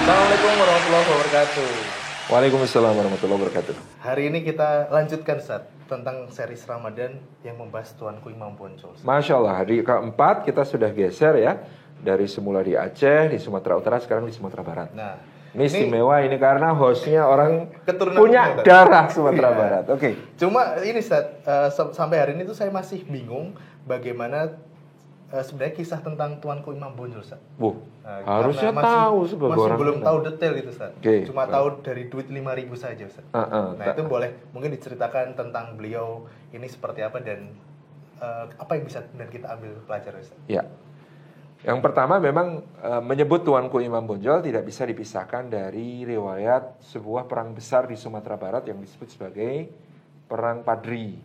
Assalamualaikum warahmatullahi wabarakatuh. Waalaikumsalam warahmatullahi wabarakatuh. Hari ini kita lanjutkan Ustaz tentang series Ramadan yang membahas Tuanku Imam Bonjol. Masya Allah, hari keempat kita sudah geser ya. Dari semula di Aceh, di Sumatera Utara, sekarang di Sumatera Barat. Nah, ini istimewa ini karena hostnya orang keturunan punya Sumatera. darah Sumatera Iya. Barat. Oke. Cuma ini Ustaz, sampai hari ini tuh saya masih bingung bagaimana sebenarnya kisah tentang Tuanku Imam Bonjol Ustaz. Harusnya Karena tahu sebagai masih orang belum Sunda. tahu detail itu Ustaz. Oke. Cuma tahu dari duit 5.000 saja Ustaz. Nah, itu boleh mungkin diceritakan tentang beliau ini seperti apa dan apa yang bisa dan kita ambil pelajaran Ustaz. Ya. Yang pertama memang menyebut Tuanku Imam Bonjol tidak bisa dipisahkan dari riwayat sebuah perang besar di Sumatera Barat yang disebut sebagai Perang Padri.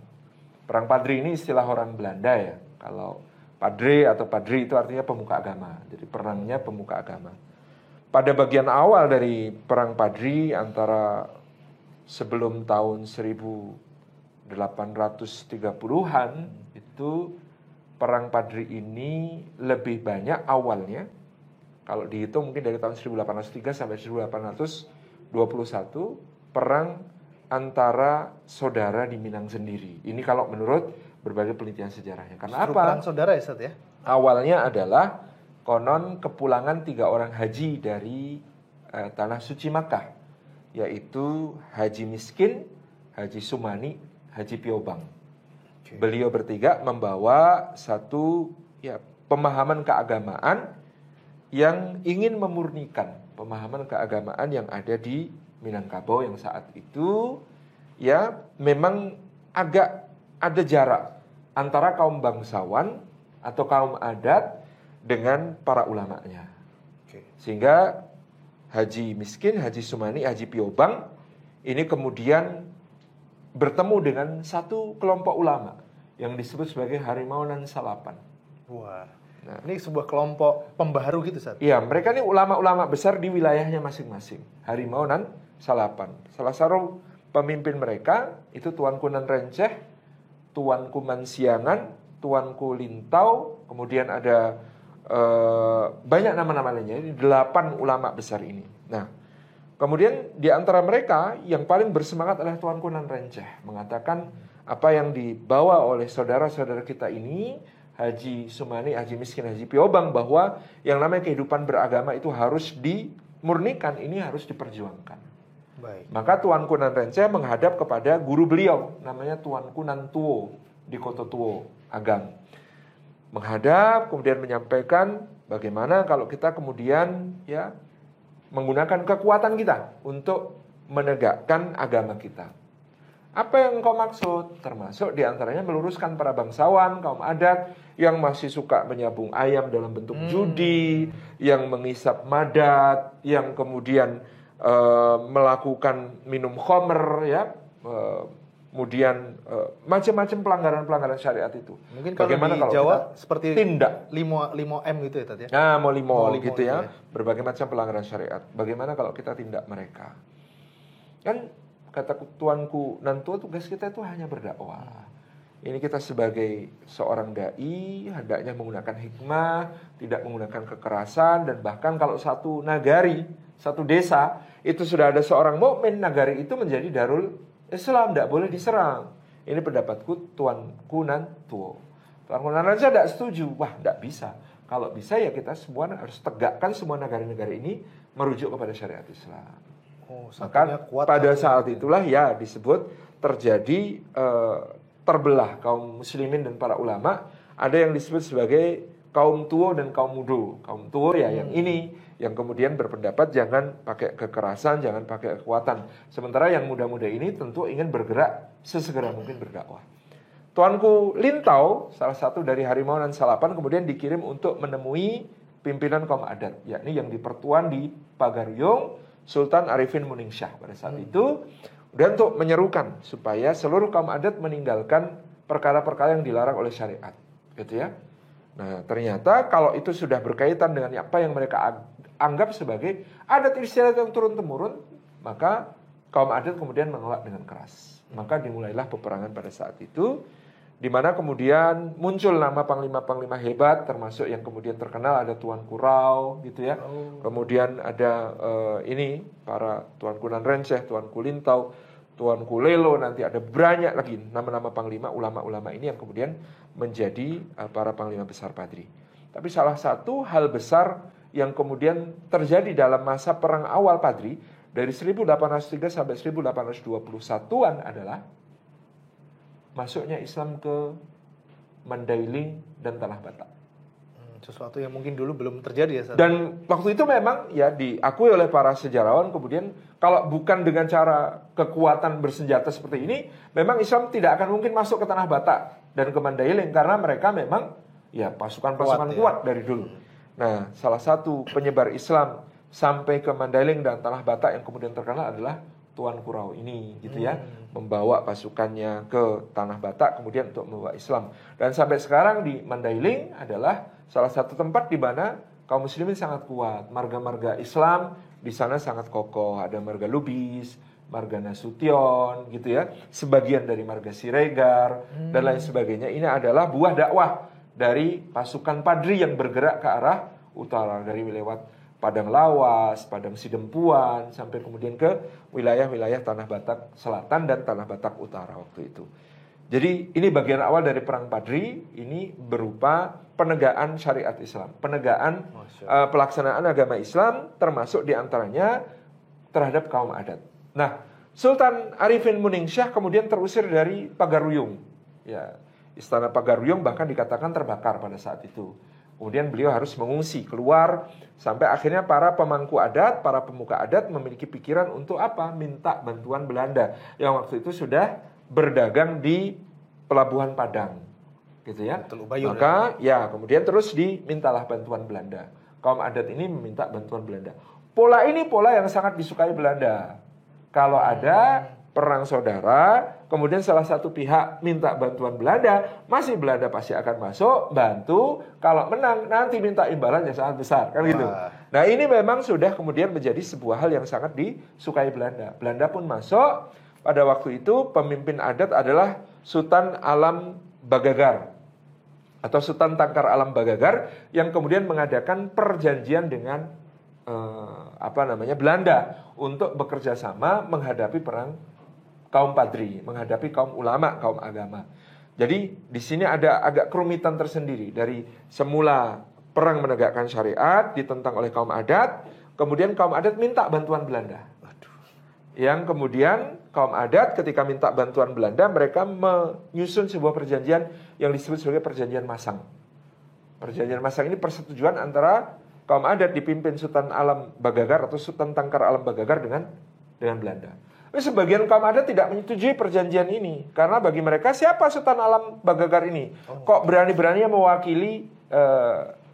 Perang Padri ini istilah orang Belanda ya. Kalau Padre atau Padri itu artinya pemuka agama. Jadi perangnya pemuka agama. Pada bagian awal dari Perang Padri antara sebelum tahun 1830-an itu Perang Padri ini lebih banyak awalnya, kalau dihitung mungkin dari tahun 1803 sampai 1821, perang antara saudara di Minang sendiri. Ini kalau menurut berbagai penelitian sejarahnya. Karena Justru apa? perang saudara ya Ustaz ya? Awalnya adalah konon kepulangan 3 orang haji dari Tanah Suci Makkah, yaitu Haji Miskin, Haji Sumani, Haji Piobang. Beliau bertiga membawa satu pemahaman keagamaan yang ingin memurnikan pemahaman keagamaan yang ada di Minangkabau yang saat itu ya memang agak ada jarak antara kaum bangsawan atau kaum adat dengan para ulamanya. Sehingga Haji Miskin, Haji Sumani, Haji Piobang ini kemudian bertemu dengan satu kelompok ulama yang disebut sebagai Harimau Nan Salapan. Wah, nah, ini sebuah kelompok pembaharu gitu Ustaz? Iya, mereka ini ulama-ulama besar di wilayahnya masing-masing. Harimau Nan Salapan. Salah satu pemimpin mereka itu Tuanku Nan Renceh, Tuanku Mansiangan, Tuanku Lintau, kemudian ada banyak nama-nama lainnya. Ini 8 ulama besar ini. Nah, kemudian di antara mereka yang paling bersemangat adalah Tuanku Nan Renceh, mengatakan apa yang dibawa oleh saudara-saudara kita ini, Haji Sumani, Haji Miskin, Haji Piobang, bahwa yang namanya kehidupan beragama itu harus dimurnikan, ini harus diperjuangkan. Baik. Maka Tuanku Nan Renceh menghadap kepada guru beliau, namanya Tuanku Nan Tuo di Koto Tuo, Agam. Menghadap, kemudian menyampaikan bagaimana kalau kita kemudian ya menggunakan kekuatan kita untuk menegakkan agama kita. Apa yang engkau maksud? Termasuk diantaranya meluruskan para bangsawan, kaum adat yang masih suka menyabung ayam dalam bentuk judi, yang mengisap madat, yang kemudian melakukan minum khamr, ya, kemudian macam-macam pelanggaran-pelanggaran syariat itu. Mungkin kalau bagaimana di kalau Jawa kita seperti tindak 5M gitu ya Tadi ya? Nah, mau Mau gitu limo ya. gitu ya. Berbagai macam pelanggaran syariat. Bagaimana kalau kita tindak mereka? Kan kata Tuanku Nantua, tugas kita itu hanya berdakwah. Ini kita sebagai seorang dai hendaknya menggunakan hikmah, tidak menggunakan kekerasan, dan bahkan kalau satu nagari, satu desa itu sudah ada seorang mukmin, nagari itu menjadi darul Islam, tidak boleh diserang. Ini pendapatku Tuanku Nantua. Tuanku Nantua tidak setuju. Wah, tidak bisa. Kalau bisa ya kita semua harus tegakkan semua negara-negara ini merujuk kepada syariat Islam. Maka pada saat itulah ya disebut terjadi terbelah kaum muslimin dan para ulama. Ada yang disebut sebagai kaum Tuo dan kaum Mudo. Kaum Tuo ya yang ini, yang kemudian berpendapat jangan pakai kekerasan, jangan pakai kekuatan. Sementara yang muda-muda ini tentu ingin bergerak sesegera mungkin berdakwah. Tuanku Lintau, salah satu dari Harimau Nan Salapan, kemudian dikirim untuk menemui pimpinan kaum adat, yakni yang dipertuan di Pagaruyung, Sultan Arifin Muningsyah pada saat itu, dan untuk menyerukan supaya seluruh kaum adat meninggalkan perkara-perkara yang dilarang oleh syariat, gitu ya. Nah, ternyata kalau itu sudah berkaitan dengan apa yang mereka anggap sebagai adat istiadat yang turun-temurun, maka kaum adat kemudian menolak dengan keras. Maka dimulailah peperangan pada saat itu. di mana kemudian muncul nama panglima-panglima hebat, termasuk yang kemudian terkenal ada Tuanku Rau gitu ya. Kemudian ada ini para Tuanku Nanrenceh, Tuanku Lintau, Tuanku Lelo, nanti ada banyak lagi nama-nama panglima, ulama-ulama ini yang kemudian menjadi para panglima besar Padri. Tapi salah satu hal besar yang kemudian terjadi dalam masa perang awal Padri dari 1803 sampai 1821-an adalah masuknya Islam ke Mandailing dan Tanah Batak. Sesuatu yang mungkin dulu belum terjadi ya. Dan waktu itu memang ya diakui oleh para sejarawan kemudian kalau bukan dengan cara kekuatan bersenjata seperti ini, memang Islam tidak akan mungkin masuk ke Tanah Batak dan ke Mandailing karena mereka memang ya pasukan-pasukan kuat dari dulu. Nah, salah satu penyebar Islam sampai ke Mandailing dan Tanah Batak yang kemudian terkenal adalah Tuanku Rau ini gitu ya, membawa pasukannya ke Tanah Batak kemudian untuk membawa Islam. Dan sampai sekarang di Mandailing adalah salah satu tempat di mana kaum muslimin sangat kuat. Marga-marga Islam di sana sangat kokoh. Ada marga Lubis, marga Nasution gitu ya, sebagian dari marga Siregar dan lain sebagainya. Ini adalah buah dakwah dari pasukan Padri yang bergerak ke arah utara dari lewat Padang Lawas, Padang Sidempuan, sampai kemudian ke wilayah-wilayah Tanah Batak Selatan dan Tanah Batak Utara waktu itu. Jadi ini bagian awal dari Perang Padri, ini berupa penegakan syariat Islam, penegakan pelaksanaan agama Islam, termasuk diantaranya terhadap kaum adat. Nah, Sultan Arifin Muningsyah kemudian terusir dari Pagaruyung. Ya, Istana Pagaruyung bahkan dikatakan terbakar pada saat itu. Kemudian beliau harus mengungsi keluar sampai akhirnya para pemangku adat, para pemuka adat memiliki pikiran untuk apa? Minta bantuan Belanda yang waktu itu sudah berdagang di Pelabuhan Padang, gitu ya. Maka ya kemudian terus dimintalah bantuan Belanda. Kaum adat ini meminta bantuan Belanda. Pola ini pola yang sangat disukai Belanda. Kalau ada perang saudara, kemudian salah satu pihak minta bantuan Belanda, masih Belanda pasti akan masuk, bantu, kalau menang nanti minta imbalan yang sangat besar, kan gitu. Nah ini memang sudah kemudian menjadi sebuah hal yang sangat disukai Belanda. Belanda pun masuk, pada waktu itu pemimpin adat adalah Sultan Alam Bagagar, atau Sultan Tangkar Alam Bagagar, yang kemudian mengadakan perjanjian dengan Belanda untuk bekerja sama menghadapi perang kaum Padri, menghadapi kaum ulama, kaum agama. Jadi di sini ada agak kerumitan tersendiri dari semula perang menegakkan syariat ditentang oleh kaum adat, kemudian kaum adat minta bantuan Belanda. Yang kemudian kaum adat ketika minta bantuan Belanda, mereka menyusun sebuah perjanjian yang disebut sebagai Perjanjian Masang. Perjanjian Masang ini persetujuan antara kaum adat dipimpin Sultan Alam Bagagar atau Sultan Tangkar Alam Bagagar dengan Belanda. Sebagian kaum adat tidak menyetujui perjanjian ini karena bagi mereka siapa Sultan Alam Bagagar ini? Kok berani-beraninya mewakili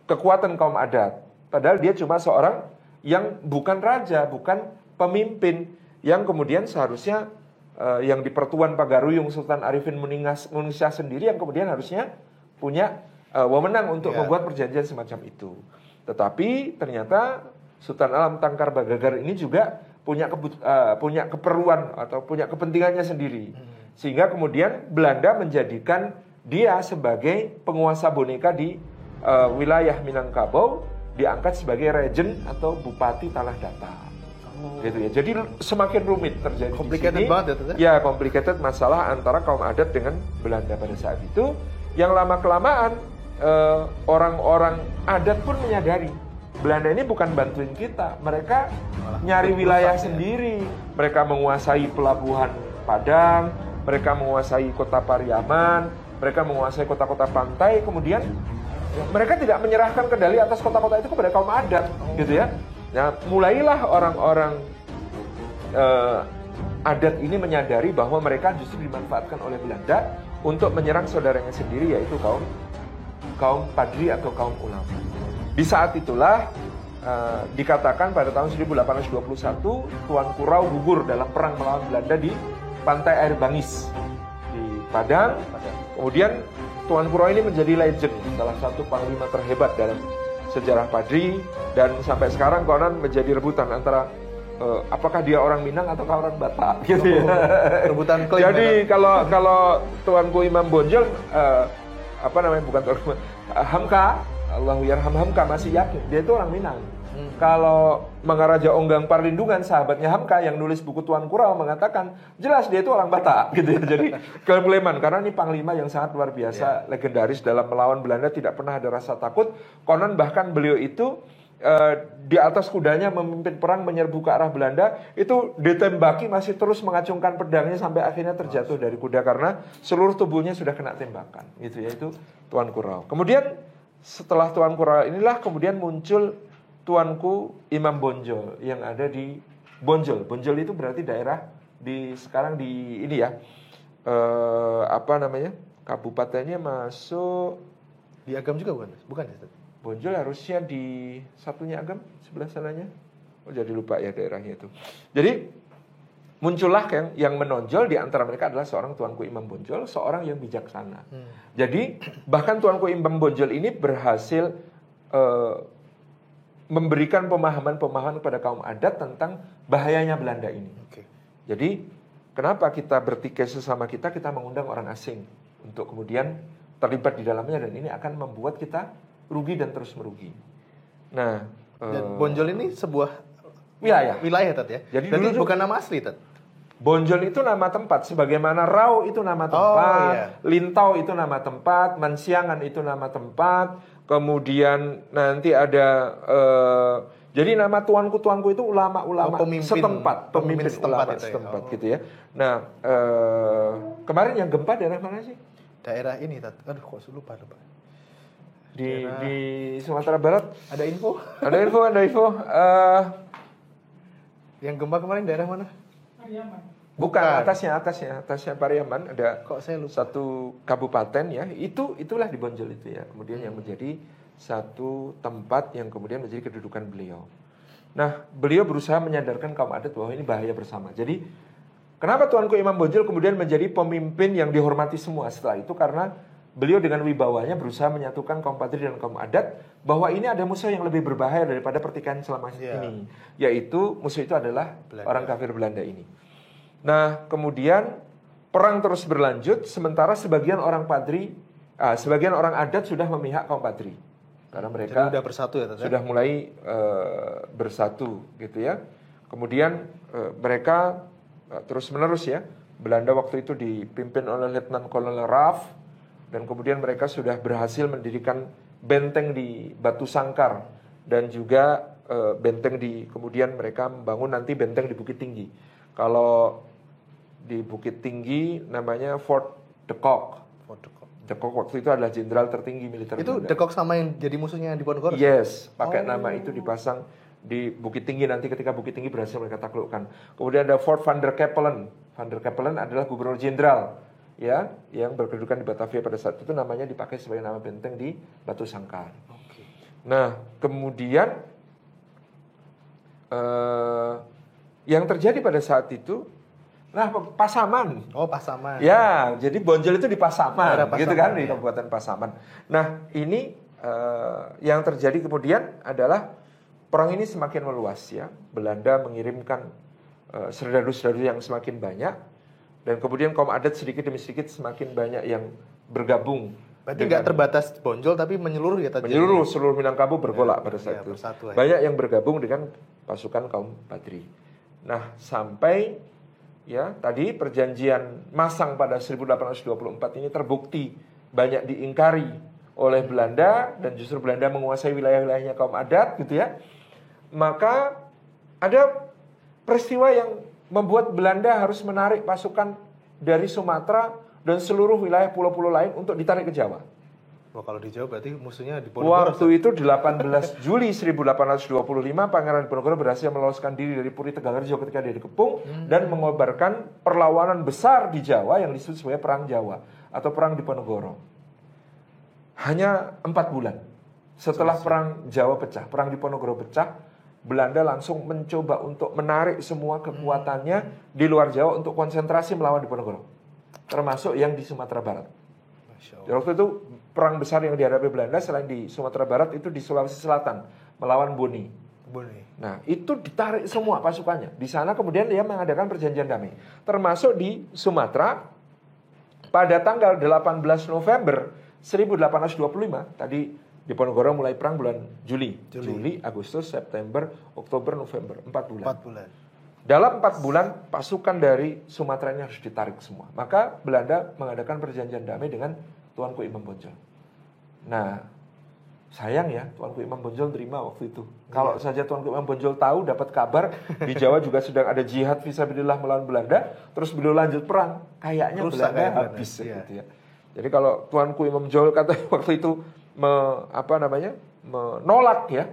kekuatan kaum adat? Padahal dia cuma seorang yang bukan raja, bukan pemimpin, yang kemudian seharusnya yang di Pertuan Pagaruyung Sultan Arifin Muningsyah sendiri yang kemudian harusnya punya wewenang untuk membuat perjanjian semacam itu. Tetapi ternyata Sultan Alam Tangkar Bagagar ini juga punya keperluan atau punya kepentingannya sendiri. Sehingga kemudian Belanda menjadikan dia sebagai penguasa boneka di wilayah Minangkabau, diangkat sebagai regent atau bupati Tanah Datar. Gitu ya. Jadi semakin rumit terjadi complicated di sini. Banget ya, complicated masalah antara kaum adat dengan Belanda pada saat itu. Yang lama-kelamaan orang-orang adat pun menyadari Belanda ini bukan bantuin kita, mereka nyari wilayah sendiri. Mereka menguasai Pelabuhan Padang, mereka menguasai Kota Pariaman, mereka menguasai kota-kota pantai. Kemudian mereka tidak menyerahkan kendali atas kota-kota itu kepada kaum adat, gitu ya. Nah, mulailah orang-orang adat ini menyadari bahwa mereka justru dimanfaatkan oleh Belanda untuk menyerang saudaranya sendiri, yaitu kaum Padri atau kaum ulama. Di saat itulah dikatakan pada tahun 1821 Tuanku Rau gugur dalam perang melawan Belanda di Pantai Air Bangis di Padang. Kemudian Tuanku Rau ini menjadi legend, salah satu panglima terhebat dalam sejarah Padri, dan sampai sekarang konon menjadi rebutan antara apakah dia orang Minang atau orang Batak gitu ya. Rebutan klaim. Jadi kalau tuanku Imam Bonjol bukan tuanku Hamka, Allahu yarham Hamka masih yakin dia itu orang Minang. Kalau Mangaraja Onggang Parlindungan, sahabatnya Hamka yang nulis buku Tuan Kurau mengatakan jelas dia itu orang Batak gitu ya. Jadi klaim-klaiman karena ini panglima yang sangat luar biasa, legendaris dalam melawan Belanda, tidak pernah ada rasa takut. Konon bahkan beliau itu di atas kudanya memimpin perang menyerbu ke arah Belanda, itu ditembaki masih terus mengacungkan pedangnya sampai akhirnya terjatuh dari kuda karena seluruh tubuhnya sudah kena tembakan gitu ya. Itu Tuan Kurau. Kemudian setelah Tuan Kurau inilah kemudian muncul tuanku Imam Bonjol yang ada di Bonjol. Bonjol itu berarti daerah sekarang di ini ya. Kabupatennya masuk di Agam juga bukan? Bukan ya, Ustaz? Bonjol harusnya di satunya Agam sebelah sananya. Oh, jadi lupa ya daerahnya itu. Jadi muncullah yang menonjol di antara mereka adalah seorang tuanku Imam Bonjol, seorang yang bijaksana. Jadi bahkan tuanku Imam Bonjol ini berhasil memberikan pemahaman-pemahaman kepada kaum adat tentang bahayanya Belanda ini. Jadi kenapa kita bertikai sesama kita mengundang orang asing untuk kemudian terlibat di dalamnya, dan ini akan membuat kita rugi dan terus merugi. Nah, dan Bonjol ini sebuah wilayah Tat ya. Jadi berarti bukan nama asli, Tat. Bonjol itu nama tempat, sebagaimana Rau itu nama tempat, Lintau itu nama tempat, Mansiangan itu nama tempat. Kemudian nanti ada jadi nama tuanku itu ulama-ulama setempat, pemimpin ulama setempat gitu ya. Nah, kemarin yang gempa daerah mana sih? Daerah ini, Tat. Aduh, kok lupa. Di Sumatera Barat ada info? Ada info. Yang gempa kemarin daerah mana? Pariaman. Bukan, atasnya Pariaman ada satu kabupaten ya. Itulah di Bonjol itu ya. Kemudian yang menjadi satu tempat yang kemudian menjadi kedudukan beliau. Nah, beliau berusaha menyadarkan kaum adat bahwa ini bahaya bersama. Jadi, kenapa tuanku Imam Bonjol kemudian menjadi pemimpin yang dihormati semua setelah itu? Karena beliau dengan wibawanya berusaha menyatukan kaum Padri dan kaum adat bahwa ini ada musuh yang lebih berbahaya daripada pertikaian selama ini. Yaitu musuh itu adalah orang kafir Belanda ini. Nah, kemudian perang terus berlanjut sementara sebagian orang adat sudah memihak kaum Padri. Karena mereka sudah bersatu ya, Tata? Sudah mulai bersatu gitu ya. Kemudian mereka terus-menerus ya. Belanda waktu itu dipimpin oleh Letnan Kolonel Raff, dan kemudian mereka sudah berhasil mendirikan benteng di Batu Sangkar dan juga benteng kemudian mereka membangun nanti benteng di Bukit Tinggi. Kalau di Bukit Tinggi namanya Fort de Kock. De Kock waktu itu adalah jenderal tertinggi militer itu Belanda. De Kock sama yang jadi musuhnya di Diponegoro? Yes, pakai nama itu dipasang di Bukit Tinggi nanti ketika Bukit Tinggi berhasil mereka taklukkan. Kemudian ada Fort Van der Capellen. Van der Capellen adalah gubernur jenderal ya yang berkedudukan di Batavia pada saat itu, namanya dipakai sebagai nama benteng di Batu Sangkar. Nah, kemudian yang terjadi pada saat itu, Pasaman. Oh, Pasaman. Ya, jadi Bonjol itu di Pasaman, gitu kan, di Kabupaten Pasaman. Nah, ini yang terjadi kemudian adalah perang ini semakin meluas ya. Belanda mengirimkan serdadu-serdadu yang semakin banyak, dan kemudian kaum adat sedikit demi sedikit semakin banyak yang bergabung. Berarti nggak terbatas Bonjol tapi menyeluruh ya tadi. Menyeluruh seluruh Minangkabau bergolak pada saat itu. Banyak yang bergabung dengan pasukan kaum Padri. Nah, sampai ya tadi perjanjian Masang pada 1824 ini terbukti banyak diingkari oleh Belanda, dan justru Belanda menguasai wilayah-wilayahnya kaum adat gitu ya. Maka ada peristiwa yang membuat Belanda harus menarik pasukan dari Sumatera dan seluruh wilayah pulau-pulau lain untuk ditarik ke Jawa. Wah, kalau di Jawa berarti musuhnya di Diponegoro. Waktu itu 18 Juli 1825 Pangeran Diponegoro berhasil meloloskan diri dari Puri Tegalrejo ketika dia dikepung dan mengobarkan perlawanan besar di Jawa yang disebut sebagai Perang Jawa atau Perang Diponegoro. Hanya 4 bulan setelah Perang Jawa pecah, Perang Diponegoro pecah, Belanda langsung mencoba untuk menarik semua kekuatannya di luar Jawa untuk konsentrasi melawan Diponegoro, termasuk yang di Sumatera Barat. Waktu itu perang besar yang dihadapi Belanda selain di Sumatera Barat itu di Sulawesi Selatan melawan Boni. Nah, itu ditarik semua pasukannya. Di sana kemudian dia mengadakan perjanjian damai. Termasuk di Sumatera pada tanggal 18 November 1825. Tadi Diponegoro mulai perang bulan Juli, Agustus, September, Oktober, November. 4 bulan. 4 bulan. Dalam 4 bulan pasukan dari Sumatera ini harus ditarik semua. Maka Belanda mengadakan perjanjian damai dengan Tuanku Imam Bonjol. Nah, sayang ya, Tuanku Imam Bonjol terima waktu itu. Kalau saja Tuanku Imam Bonjol tahu, dapat kabar di Jawa juga sedang ada jihad fisabilillah melawan Belanda, terus beliau lanjut perang, kayaknya rusak Belanda habis gitu ya. Jadi kalau Tuanku Imam Bonjol kata waktu itu menolak ya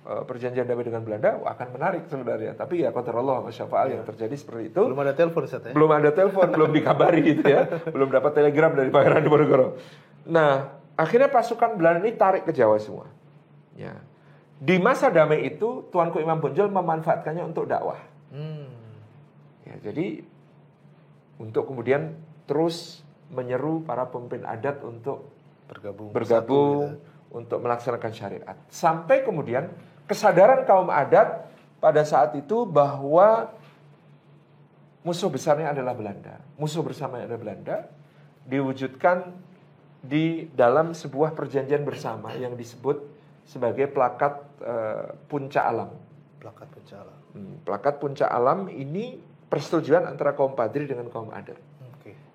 perjanjian damai dengan Belanda, akan menarik sebenarnya. Tapi ya qadarullah wa syafa'al yang terjadi seperti itu. Belum ada telepon Ustaz ya? Belum ada telepon, belum dikabari gitu ya. Belum dapat telegram dari Pangeran Diponegoro. Nah, akhirnya pasukan Belanda ini tarik ke Jawa semua. Ya. Di masa damai itu, Tuanku Imam Bonjol memanfaatkannya untuk dakwah. Ya, jadi untuk kemudian terus menyeru para pemimpin adat untuk bergabung untuk melaksanakan syariat. Sampai kemudian kesadaran kaum adat pada saat itu bahwa musuh besarnya adalah Belanda. Musuh bersamanya adalah Belanda, diwujudkan di dalam sebuah perjanjian bersama yang disebut sebagai Plakat Puncak Alam. Plakat Puncak Alam. Plakat Puncak Alam ini persetujuan antara kaum Padri dengan kaum adat.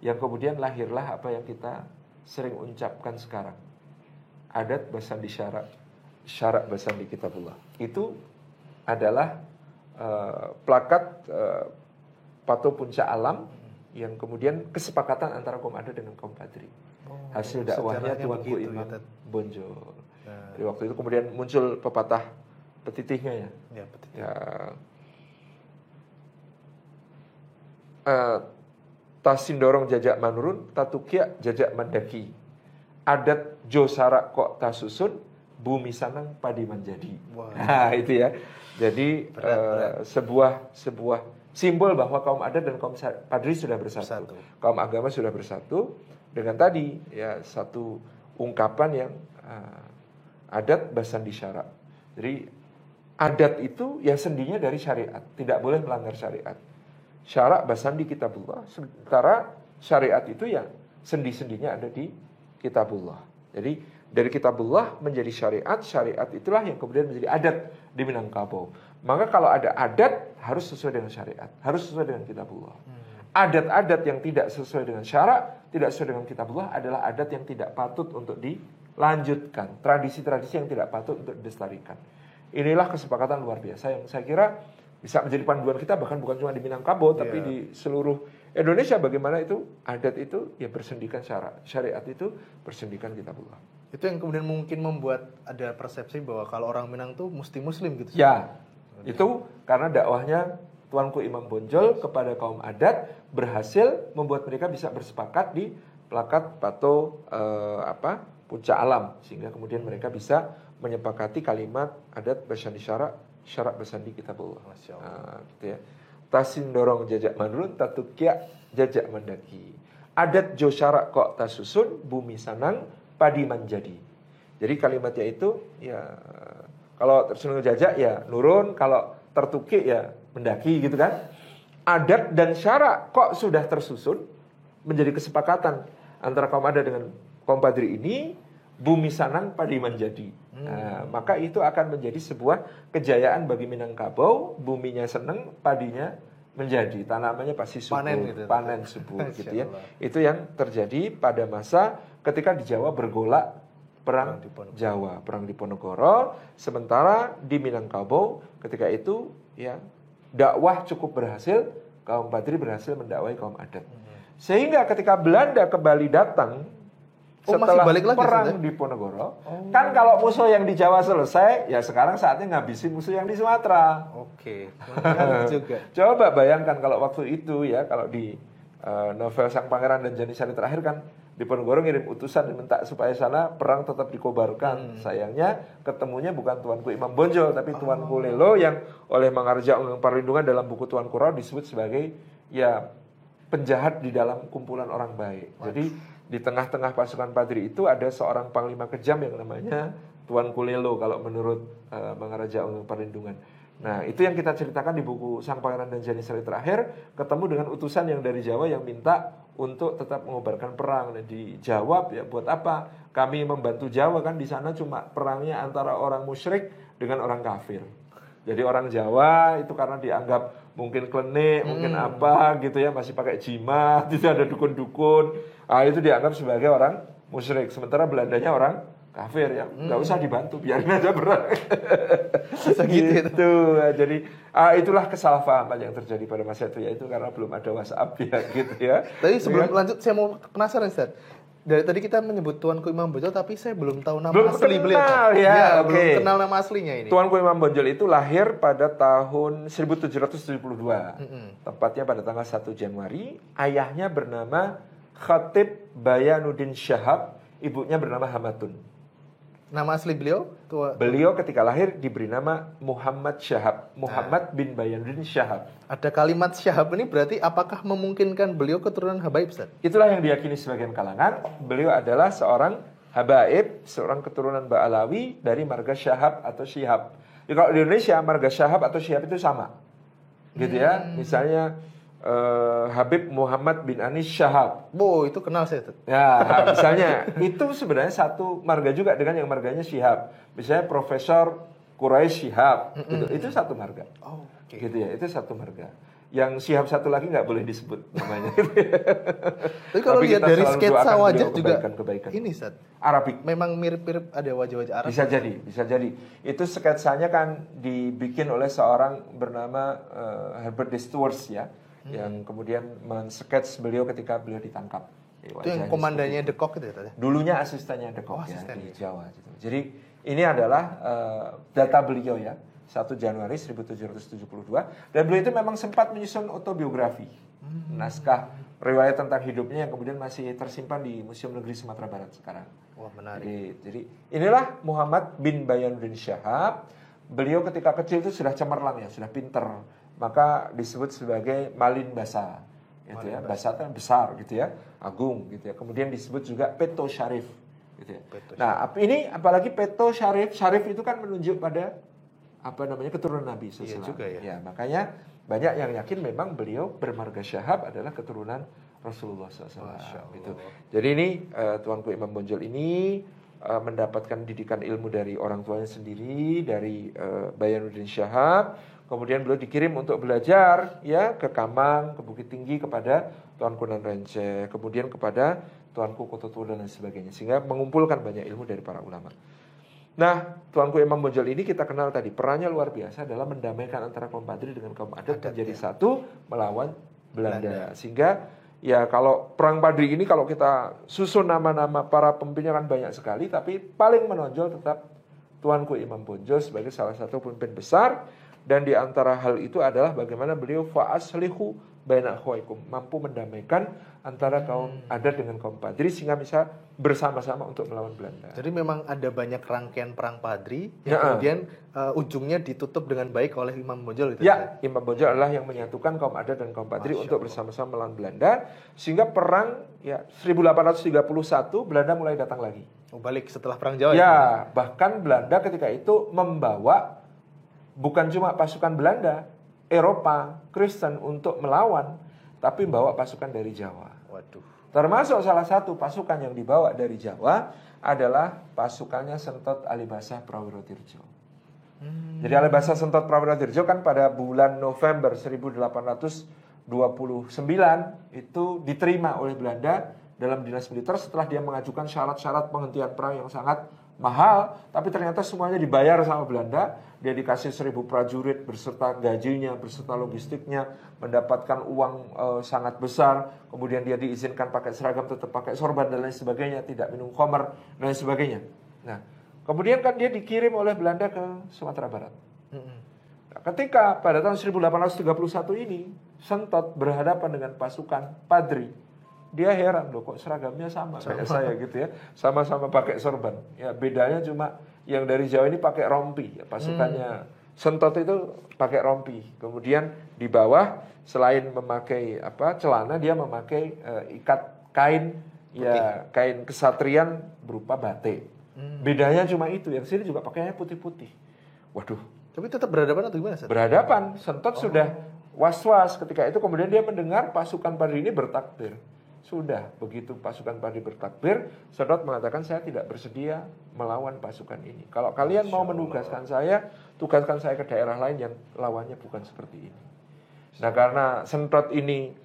Yang kemudian lahirlah apa yang kita sering ucapkan sekarang. Adat Basandi Syarak, Syarak Basandi Kitabullah. Itu adalah plakat Pato Puncak Alam yang kemudian kesepakatan antara kaum adat dengan kaum Padri. Hasil dakwahnya Tuanku Imam Bonjol. Jadi waktu itu kemudian muncul pepatah petitihnya ya. Ya, petitih. Tasindorong jajak manurun, tatukia jajak mandaki. Adat Josara kok tasusun, bumi sanang padi menjadi. Nah, itu ya. Jadi sebuah simbol bahwa kaum adat dan kaum Padri sudah bersatu. Kaum agama sudah bersatu dengan tadi ya satu ungkapan yang adat Basandi Syarak. Jadi adat itu ya sendinya dari syariat, tidak boleh melanggar syariat. Syarak Basandi Kitabullah, sementara syariat itu ya sendi-sendinya ada di Kitabullah. Jadi dari Kitabullah menjadi syariat, syariat itulah yang kemudian menjadi adat di Minangkabau. Maka kalau ada adat harus sesuai dengan syariat, harus sesuai dengan Kitabullah. Adat-adat yang tidak sesuai dengan syarak, tidak sesuai dengan Kitabullah adalah adat yang tidak patut untuk dilanjutkan, tradisi-tradisi yang tidak patut untuk dilestarikan. Inilah kesepakatan luar biasa yang saya kira bisa menjadi panduan kita, bahkan bukan cuma di Minangkabau tapi di seluruh Indonesia. Bagaimana itu adat itu ya bersendikan syarak, syariat itu bersendikan Kitabullah. Itu yang kemudian mungkin membuat ada persepsi bahwa kalau orang Minang tuh mesti muslim gitu. Ya, itu karena dakwahnya Tuanku Imam Bonjol kepada kaum adat berhasil membuat mereka bisa bersepakat di plakat Pato Puncak Alam, sehingga kemudian mereka bisa menyepakati kalimat adat Basandi Syarak, Syarak Basandi Kitabullah. Gitu ya. Tasin dorong jajak manurun, tatukia jajak mendaki. Adat jo syarak kok tasusun, bumi sanang padi menjadi. Jadi kalimatnya itu ya kalau tersusun jajak ya nurun, kalau tertukik ya mendaki gitu kan. Adat dan syarak kok sudah tersusun menjadi kesepakatan antara kaum adat dengan kaum Padri ini, bumi sanang padi menjadi. Nah, maka itu akan menjadi sebuah kejayaan bagi Minangkabau. Buminya seneng, padinya menjadi, tanamannya pasti subur, panen subur gitu ya. Itu yang terjadi pada masa ketika di Jawa bergolak perang Jawa, perang Diponegoro. Sementara di Minangkabau ketika itu ya dakwah cukup berhasil, kaum Padri berhasil mendakwai kaum adat. Sehingga ketika Belanda kembali datang setelah perang di Diponegoro, kan kalau musuh yang di Jawa selesai, ya sekarang saatnya ngabisin musuh yang di Sumatera. Juga. Coba bayangkan kalau waktu itu ya, kalau di novel Sang Pangeran dan Janisari terakhir kan Diponegoro ngirim utusan minta supaya sana perang tetap dikobarkan. Sayangnya ketemunya bukan Tuanku Imam Bonjol, tapi Tuanku Lelo yang oleh Mangaraja Unggang Parlindungan dalam buku Tuanku Rao disebut sebagai ya penjahat di dalam kumpulan orang baik. Jadi di tengah-tengah pasukan Padri itu ada seorang panglima kejam yang namanya Tuanku Lelo kalau menurut Mangaraja Unggung Perlindungan. Nah, itu yang kita ceritakan di buku Sang Pangeran dan Janissary terakhir, ketemu dengan utusan yang dari Jawa yang minta untuk tetap mengobarkan perang. Dan dijawab, ya buat apa? Kami membantu Jawa, kan di sana cuma perangnya antara orang musyrik dengan orang kafir. Jadi orang Jawa itu karena dianggap mungkin klenik, mungkin apa gitu ya, masih pakai jimat, itu ada dukun-dukun. Nah, itu dianggap sebagai orang musyrik. Sementara Belandanya orang kafir, ya nggak usah dibantu, biarin aja perang. Gitu. Jadi itulah kesalahpahaman yang terjadi pada masa itu, yaitu karena belum ada WhatsApp ya gitu ya. Tapi sebelum lanjut saya mau penasaran, Ustaz. Dari tadi kita menyebut Tuanku Imam Bonjol, tapi saya belum tahu nama asli beliau. Ya, belum kenal nama aslinya ini. Tuanku Imam Bonjol itu lahir pada tahun 1772. Tepatnya pada tanggal 1 Januari. Ayahnya bernama Khatib Bayanuddin Syahab, ibunya bernama Hamatun. Nama asli beliau? Beliau ketika lahir diberi nama Muhammad Syahab, Muhammad bin Bayanuddin Syahab. Ada kalimat Syahab ini berarti apakah memungkinkan beliau keturunan Habaib, Ustaz? Itulah yang diyakini sebagian kalangan. Beliau adalah seorang Habaib, seorang keturunan Ba'alawi dari marga Syahab atau Syihab. Jadi kalau di Indonesia marga Syahab atau Syihab itu sama, gitu ya. Misalnya Habib Muhammad bin Anis Syahab. Itu kenal saya tuh. Ya, misalnya itu sebenarnya satu marga juga dengan yang marganya Syihab. Misalnya Profesor Quraisy Syihab, itu satu marga. Okay. Gitu ya, itu satu marga. Yang Syihab satu lagi nggak boleh disebut namanya. Tapi kalau lihat dari sketsa wajah juga kebaikan. Ini, Ustaz. Arabik. Memang mirip-mirip ada wajah-wajah Arab. Bisa jadi. Itu sketsanya kan dibikin oleh seorang bernama Herbert de Stewart ya. Yang kemudian men-sketch beliau ketika beliau ditangkap. Itu yang komandannya De Kock itu ya? Dulunya asistennya De Kock ya, di Jawa. Gitu. Jadi ini adalah data beliau ya, 1 Januari 1772. Dan beliau itu memang sempat menyusun autobiografi. Naskah riwayat tentang hidupnya yang kemudian masih tersimpan di Museum Negeri Sumatera Barat sekarang. Wah, menarik. Jadi inilah Muhammad bin Bayanuddin Syahab. Beliau ketika kecil itu sudah cemerlang ya, sudah pinter. Maka disebut sebagai Malin Basa, gitu ya. Basa itu besar, gitu ya, agung, gitu ya. Kemudian disebut juga Peto Syarif, gitu ya. Nah, ini apalagi Peto Syarif, Syarif itu kan menunjuk pada keturunan Nabi SAW. Iya juga ya. Ya, makanya banyak yang yakin memang beliau bermarga Syahab adalah keturunan Rasulullah SAW. Gitu. Jadi ini Tuanku Imam Bonjol ini mendapatkan didikan ilmu dari orang tuanya sendiri, dari Bayanuddin Syahab. Kemudian beliau dikirim untuk belajar ya ke Kamang, ke Bukit Tinggi kepada Tuanku Nan Renceh, kemudian kepada Tuanku Kototua dan lain sebagainya, sehingga mengumpulkan banyak ilmu dari para ulama. Nah, Tuanku Imam Bonjol ini kita kenal tadi, perannya luar biasa dalam mendamaikan antara kaum Padri dengan kaum adat menjadi satu melawan Belanda. Sehingga ya kalau perang Padri ini kalau kita susun nama-nama para pemimpinnya kan banyak sekali, tapi paling menonjol tetap Tuanku Imam Bonjol sebagai salah satu pemimpin besar. Dan di antara hal itu adalah bagaimana beliau fa'aslihu baina akhwaikum, mampu mendamaikan antara kaum adat dengan kaum Padri sehingga bisa bersama-sama untuk melawan Belanda. Jadi memang ada banyak rangkaian perang Padri yang kemudian ujungnya ditutup dengan baik oleh Imam Bonjol itu. Ya, Imam Bonjol adalah yang menyatukan kaum adat dan kaum Padri untuk bersama-sama melawan Belanda sehingga perang ya 1831 Belanda mulai datang lagi. Balik setelah perang Jawa ya. Bahkan Belanda ketika itu membawa bukan cuma pasukan Belanda, Eropa, Kristen untuk melawan, tapi bawa pasukan dari Jawa. Waduh. Termasuk salah satu pasukan yang dibawa dari Jawa adalah pasukannya Sentot Alibasah Prawirodirjo. Jadi Alibasah Sentot Prawirodirjo kan pada bulan November 1829 itu diterima oleh Belanda dalam dinas militer setelah dia mengajukan syarat-syarat penghentian perang yang sangat mahal, tapi ternyata semuanya dibayar sama Belanda. Dia dikasih 1.000 prajurit beserta gajinya, beserta logistiknya, mendapatkan uang sangat besar. Kemudian dia diizinkan pakai seragam, tetap pakai sorban dan lain sebagainya, tidak minum khamar dan lain sebagainya. Nah, kemudian kan dia dikirim oleh Belanda ke Sumatera Barat. Nah, ketika pada tahun 1831 ini Sentot berhadapan dengan pasukan Padri, dia heran loh kok seragamnya sama kayak saya gitu ya, sama-sama pakai sorban. Ya bedanya cuma yang dari Jawa ini pakai rompi, ya, pasukannya Sentot itu pakai rompi. Kemudian di bawah selain memakai celana dia memakai ikat kain ya kain kesatrian berupa batik. Bedanya cuma itu, yang sini juga pakaiannya putih-putih. Waduh. Tapi tetap berhadapan atau gimana, Ustaz? Berhadapan. Sentot sudah was-was ketika itu, kemudian dia mendengar pasukan Padri ini bertakbir. Sudah, begitu pasukan Padri bertakbir, Sentot mengatakan, saya tidak bersedia melawan pasukan ini. Kalau kalian mau menugaskan saya, tugaskan saya ke daerah lain yang lawannya bukan seperti ini. Nah, karena Sentot ini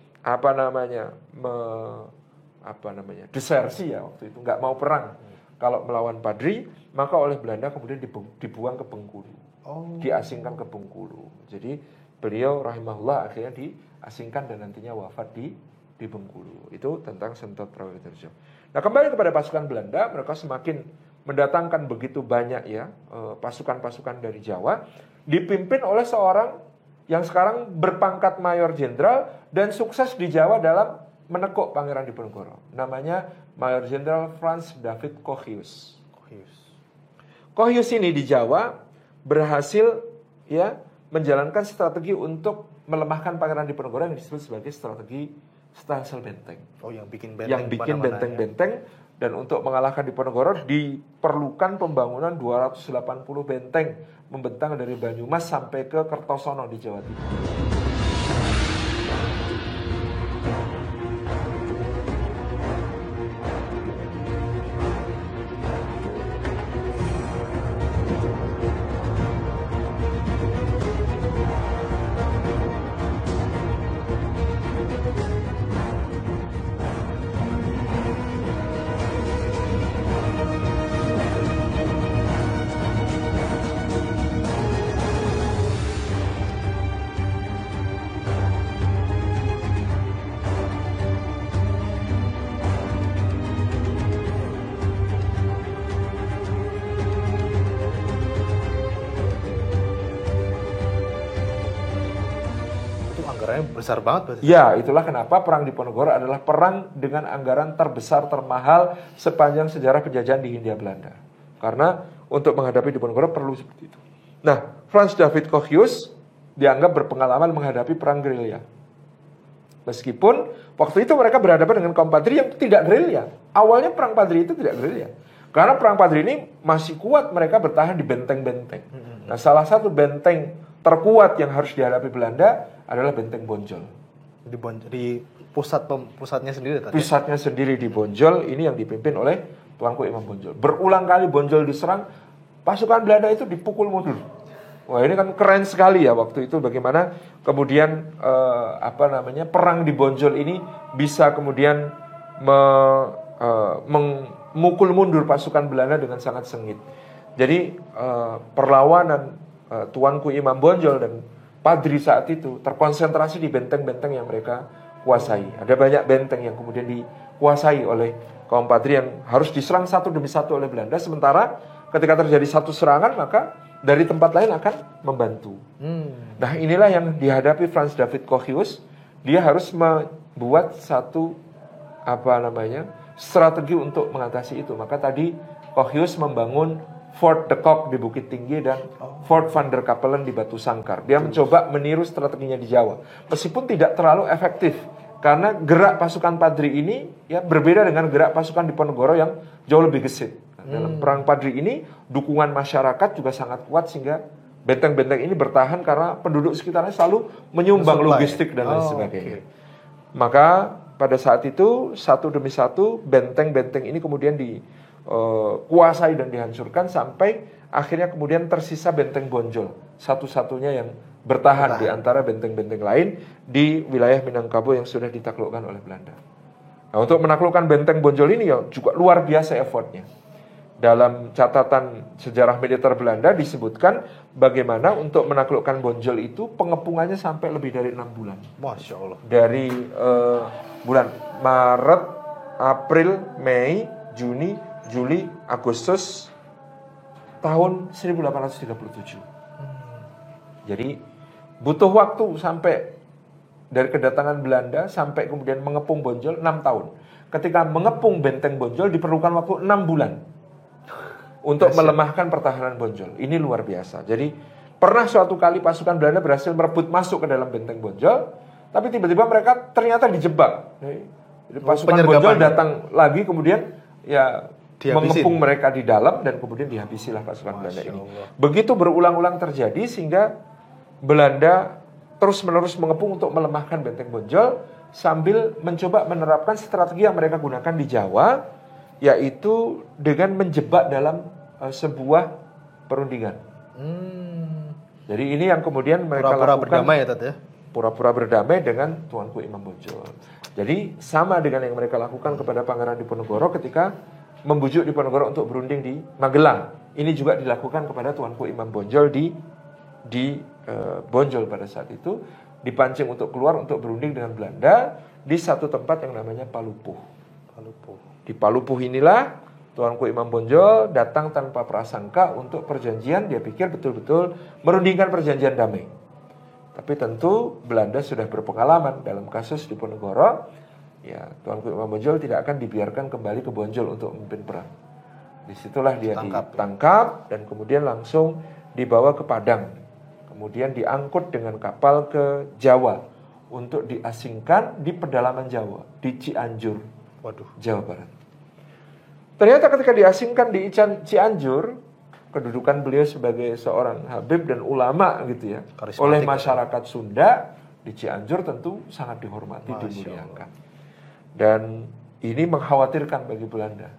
desersi ya waktu itu, nggak mau perang kalau melawan Padri, maka oleh Belanda kemudian dibuang ke Bengkulu, diasingkan ke Bengkulu. Jadi beliau rahimahullah akhirnya diasingkan dan nantinya wafat di Bengkulu. Itu tentang Sentot Prawiretejo. Nah, kembali kepada pasukan Belanda, mereka semakin mendatangkan begitu banyak ya pasukan-pasukan dari Jawa, dipimpin oleh seorang yang sekarang berpangkat mayor jenderal dan sukses di Jawa dalam menekuk Pangeran Diponegoro. Namanya Mayor Jenderal Frans David Coggius. Coggius ini di Jawa berhasil ya menjalankan strategi untuk melemahkan Pangeran Diponegoro yang disebut sebagai strategi Stelsel Benteng. Yang bikin benteng-benteng. Dan untuk mengalahkan Diponegoro diperlukan pembangunan 280 benteng membentang dari Banyumas sampai ke Kertosono di Jawa Timur. Besar banget berarti. Ya, itulah kenapa perang Diponegoro adalah perang dengan anggaran terbesar, termahal sepanjang sejarah penjajahan di Hindia Belanda. Karena untuk menghadapi Diponegoro perlu seperti itu. Nah, Frans David Coggius dianggap berpengalaman menghadapi perang gerilya. Meskipun waktu itu mereka berhadapan dengan kaum Padri yang tidak gerilya. Awalnya perang Padri itu tidak gerilya. Karena perang Padri ini masih kuat, mereka bertahan di benteng-benteng. Nah, salah satu benteng terkuat yang harus dihadapi Belanda adalah Benteng Bonjol. Di pusatnya sendiri tadi. Pusatnya sendiri di Bonjol, ini yang dipimpin oleh Tuanku Imam Bonjol. Berulang kali Bonjol diserang, pasukan Belanda itu dipukul mundur. Wah, ini kan keren sekali ya waktu itu bagaimana kemudian perang di Bonjol ini bisa kemudian memukul mundur pasukan Belanda dengan sangat sengit. Jadi perlawanan Tuanku Imam Bonjol dan Padri saat itu terkonsentrasi di benteng-benteng yang mereka kuasai. Ada banyak benteng yang kemudian dikuasai oleh kaum Padri yang harus diserang satu demi satu oleh Belanda. Sementara ketika terjadi satu serangan, maka dari tempat lain akan membantu. Nah, inilah yang dihadapi Frans David Coggius. Dia harus membuat satu strategi untuk mengatasi itu. Maka tadi Coggius membangun Fort de Kock di Bukit Tinggi dan Fort van der Kapellen di Batu Sangkar. Dia mencoba meniru strateginya di Jawa. Meskipun tidak terlalu efektif. Karena gerak pasukan Padri ini ya berbeda dengan gerak pasukan Diponegoro yang jauh lebih gesit. Dalam perang Padri ini, dukungan masyarakat juga sangat kuat sehingga benteng-benteng ini bertahan karena penduduk sekitarnya selalu menyumbang logistik dan lain sebagainya. Maka pada saat itu, satu demi satu, benteng-benteng ini kemudian dikuasai dan dihancurkan sampai akhirnya kemudian tersisa Benteng Bonjol, satu-satunya yang bertahan di antara benteng-benteng lain di wilayah Minangkabau yang sudah ditaklukkan oleh Belanda. Nah, untuk menaklukkan Benteng Bonjol ini ya juga luar biasa effortnya. Dalam catatan sejarah militer Belanda disebutkan bagaimana untuk menaklukkan Bonjol itu pengepungannya sampai lebih dari 6 bulan. Masya Allah. Dari bulan Maret, April, Mei, Juni, Juli, Agustus tahun 1837. Jadi butuh waktu sampai dari kedatangan Belanda sampai kemudian mengepung Bonjol 6 tahun. Ketika mengepung Benteng Bonjol diperlukan waktu 6 bulan untuk melemahkan pertahanan Bonjol. Ini luar biasa. Jadi pernah suatu kali pasukan Belanda berhasil merebut masuk ke dalam Benteng Bonjol, tapi tiba-tiba mereka ternyata dijebak. Jadi pasukan Bonjol datang lagi kemudian ya mengepung mereka di dalam dan kemudian dihabisilah pasukan Belanda ini. Begitu berulang-ulang terjadi sehingga Belanda terus-menerus mengepung untuk melemahkan benteng Bonjol sambil mencoba menerapkan strategi yang mereka gunakan di Jawa, yaitu dengan menjebak dalam sebuah perundingan. Jadi ini yang kemudian mereka pura-pura lakukan. Berdamai ya, Tat, ya? Pura-pura berdamai dengan Tuanku Imam Bonjol. Jadi sama dengan yang mereka lakukan kepada Pangeran Diponegoro ketika membujuk Diponegoro untuk berunding di Magelang. Ini juga dilakukan kepada Tuanku Imam Bonjol di Bonjol pada saat itu, dipancing untuk keluar untuk berunding dengan Belanda di satu tempat yang namanya Palupuh. Di Palupuh inilah Tuanku Imam Bonjol datang tanpa prasangka untuk perjanjian. Dia pikir betul-betul merundingkan perjanjian damai. Tapi tentu Belanda sudah berpengalaman dalam kasus Diponegoro. Ya, Tuanku Imam Bonjol tidak akan dibiarkan kembali ke Bonjol untuk memimpin perang. Disitulah dia ditangkap dan kemudian langsung dibawa ke Padang. Kemudian diangkut dengan kapal ke Jawa untuk diasingkan di pedalaman Jawa, di Cianjur, Jawa Barat. Ternyata ketika diasingkan di Cianjur, kedudukan beliau sebagai seorang habib dan ulama gitu ya, oleh masyarakat Sunda di Cianjur tentu sangat dihormati, dimuliakan. Dan ini mengkhawatirkan bagi Belanda.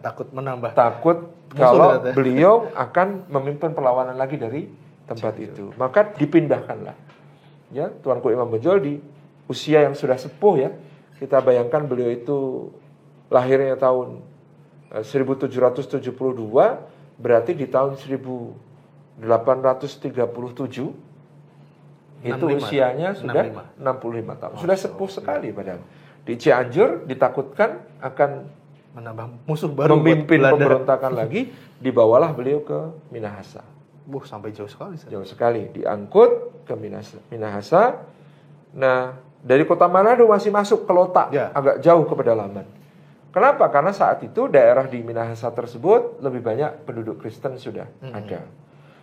Takut menambah. Takut kalau beliau akan memimpin perlawanan lagi dari tempat itu. Maka dipindahkanlah. Ya, Tuanku Imam Bonjol di usia yang sudah sepuh ya. Kita bayangkan beliau itu lahirnya tahun 1772, berarti di tahun 1837 itu usianya sudah 65 tahun. Sudah sepuh sekali padahal. Di Cianjur ditakutkan akan menambah musuh baru, memimpin pemberontakan lagi, dibawalah beliau ke Minahasa. Sampai jauh sekali. Jauh sekali, diangkut ke Minahasa. Nah, dari kota Manado masih masuk ke Lotak, agak jauh ke pedalaman. Kenapa? Karena saat itu daerah di Minahasa tersebut lebih banyak penduduk Kristen sudah ada.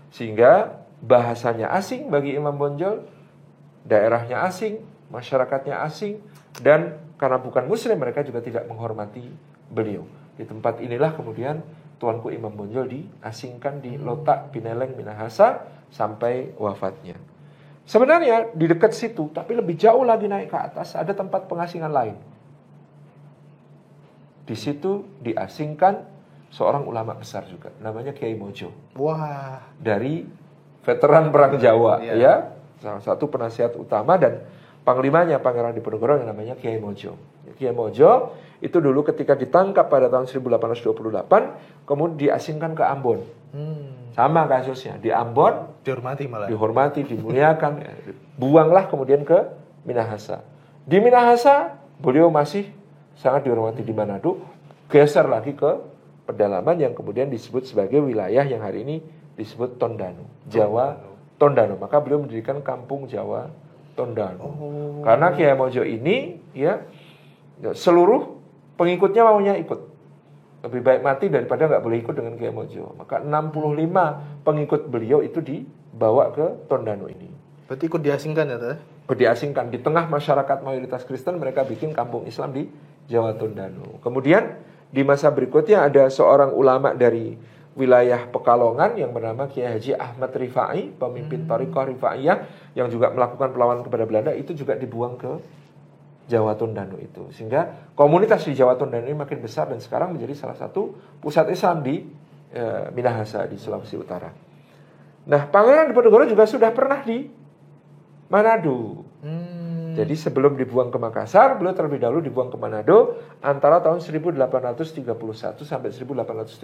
Sehingga bahasanya asing bagi Imam Bonjol, daerahnya asing, masyarakatnya asing, dan karena bukan muslim mereka juga tidak menghormati beliau. Di tempat inilah kemudian Tuanku Imam Bonjol diasingkan di Lotak, Pineleng, Minahasa sampai wafatnya. Sebenarnya di dekat situ, tapi lebih jauh lagi naik ke atas ada tempat pengasingan lain. Di situ diasingkan seorang ulama besar juga, namanya Kiai Mojo. Dari veteran perang Jawa, ya, salah satu penasihat utama dan panglimanya Pangeran Diponegoro yang namanya Kiai Mojo. Kiai Mojo itu dulu ketika ditangkap pada tahun 1828, kemudian diasingkan ke Ambon. Sama kasusnya, di Ambon dihormati, dimuliakan, buanglah kemudian ke Minahasa. Di Minahasa beliau masih sangat dihormati di Manado, geser lagi ke pedalaman yang kemudian disebut sebagai wilayah yang hari ini disebut Tondano, Jawa Tondano. Maka beliau mendirikan kampung Jawa Tondano. Karena Kiai Mojo ini ya seluruh pengikutnya maunya ikut. Lebih baik mati daripada nggak boleh ikut dengan Kiai Mojo. Maka 65 pengikut beliau itu dibawa ke Tondano ini. Berarti ikut diasingkan ya, Teh? Diasingkan di tengah masyarakat mayoritas Kristen, mereka bikin kampung Islam di Jawa Tondano. Kemudian di masa berikutnya ada seorang ulama dari wilayah Pekalongan yang bernama Kiai Haji Ahmad Rifai, pemimpin Thariqah Rifaiyah yang juga melakukan perlawanan kepada Belanda, itu juga dibuang ke Jawa Tondano itu. Sehingga komunitas di Jawa Tondano ini makin besar dan sekarang menjadi salah satu pusat Islam di Minahasa di Sulawesi Utara. Nah, Pangeran Diponegoro juga sudah pernah di Manado. Jadi sebelum dibuang ke Makassar, beliau terlebih dahulu dibuang ke Manado antara tahun 1831 sampai 1834.